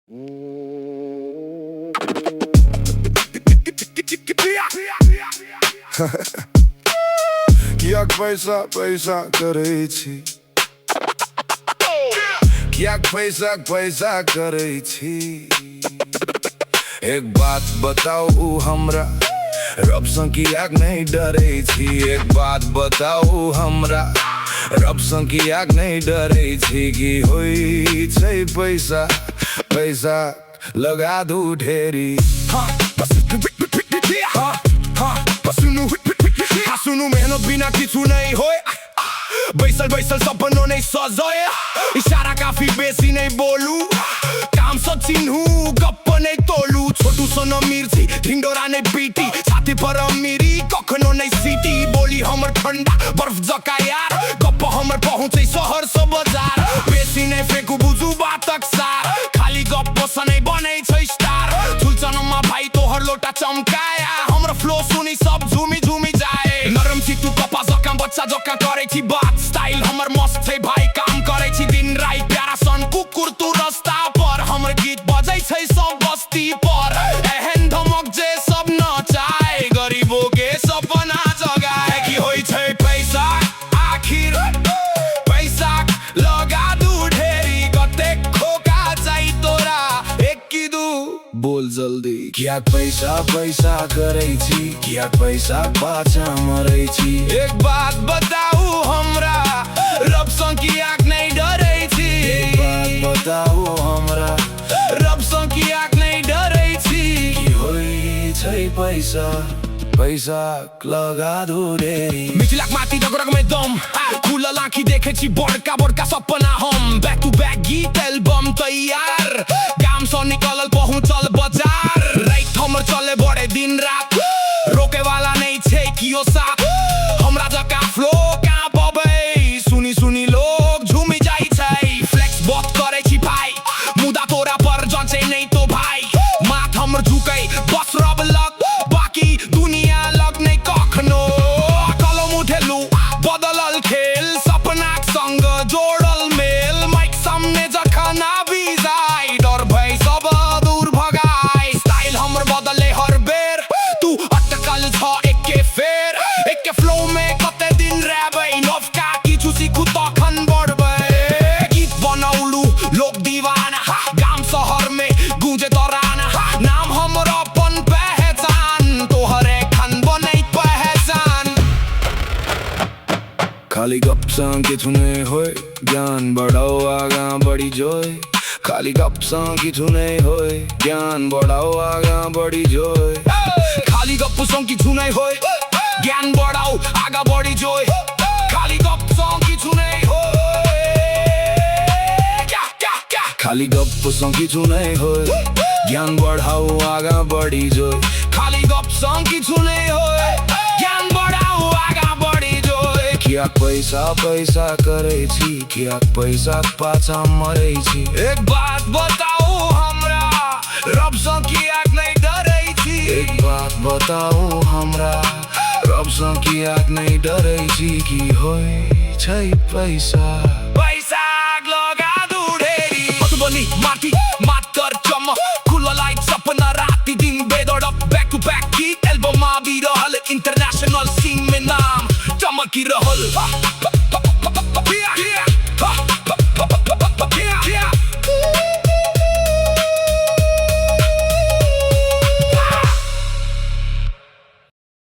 Kiyak Paisa Paisa Karai Chhi. Kiyak Paisa Paisa Karai Chhi. एक बात बताओ हमरा रब सँ कियाक नहीं डरै छी। एक बात बताओ हमरा रब सँ कियाक नहीं डरै छी। कि होइ छै पैसा पैसा लगा दू ढेरी। सुनु मेहनत बिना किछु नहीं होय। बैसल बैसल सपनों नहीं सजाए। इशारा काफी बेसी नहीं बोलू। काम सब चिन्हू गप्प नहीं तोलू। छोटू सन अमीर छी ढिंडोरा नहीं पीटी। छाती पर अमीरी कखनो नहीं सीटी। बोली हमर ठंडा बर्फ जका यार। गप्प हमर पहुँचे शहर से बाजार। बेसी नहीं फेंकू बुझू बातक सार। खाली गप्प से नहीं बनै छै स्टार। झुलचनमा भाई तोहर लोटा चमकाया। हमर फ्लो सुनी सब झूमी झूमी जाए। नरम छी तू कपा जका बच्चा जका करे छी बात। स्टाइल हमर मस्त छै भाई काम करे छी दिन रात। प्यारा सन कुकुर तू रास्ता पर। हमर गीत बजै छै सब बस्ती पर। एहन धमक जे सब नचाए। गरीबों के सपना जगाए। कि होइ छै पैसा आखिर पैसा लगा दू ढेरी। कते खोका जाइ तोरा एक की दू बोल जल्दी। कियाक पैसा पैसा करै छी। कियाक पैसा पाछा मरै छी। एक बात बताऊ हमरा रब सँ कियाक नहीं डरै छी। एक बात बताऊ हमरा रब सँ कियाक नहीं डरै छी। कि होइ छै पैसा पैसा लगा दू ढेरी। मिथिलाक माटी रग में दम खुलल आँखी देखे छी बड़का बड़का सपना हम। बैक टू बैक गीत एल्बम तैयार। गाम सँ निकलल पहुँचल बाजार। रात हमर चले बड़े दिन रात। रोके वाला नहीं छै कियो साथ। हमरा जका फ्लो कहाँ पबै सुनी सुनी लोग झूमी जाइ छै। फ्लेक्स बहुत करे छी भाई मुदा तोरा पर जचे नहीं तो भाई। माथ हमर झुकै बस रब लग बाकी दुनिया लग नहीं कखनो। कलम उठेलू बदलल खेल सपनाक संग जोड़ल मेल। माइक सामने जखन आबि जाय डर भय सब दूर भगाय। स्टाइल हमर बदले हर बेर तू अटकल छ एके फेर। एके फ्लो में कते दिन रहबै नवका किछु सीखू तखन बढ़बै। गीत बनौलू लोग दीवाना गाम शहर में गूंजे तराना। नाम हमर अपन पहचान तोहर एखन बनै पहचान। खाली गप सँ किछु नहीं होय ज्ञान बढ़ाओ आगाँ बढ़ी जोय। खाली गप सँ किछु नहीं होय ज्ञान बढ़ाओ आगाँ बढ़ी जोय। खाली गप सँ किछु नहीं होय ज्ञान बढ़ाओ आगाँ बढ़ी जोय। खाली गप सँ किछु नहीं होय खाली गप सँ किछु नहीं होय ज्ञान बढ़ाओ आगाँ बढ़ी जोय। खाली गप सँ किछु नहीं होय ज्ञान बढ़ाओ आगाँ बढ़ी जोय। कियाक पैसा पैसा करै छी। कियाक पैसा पाछा मरै छी। एक बात बताओ हमरा रब सँ कियाक नहीं डरै छी। एक बात बताओ हमरा रब सँ कियाक नहीं डरै छी। कि होइ छै पैसा पैसा लगा दू ढेरी। मधुबनी माटी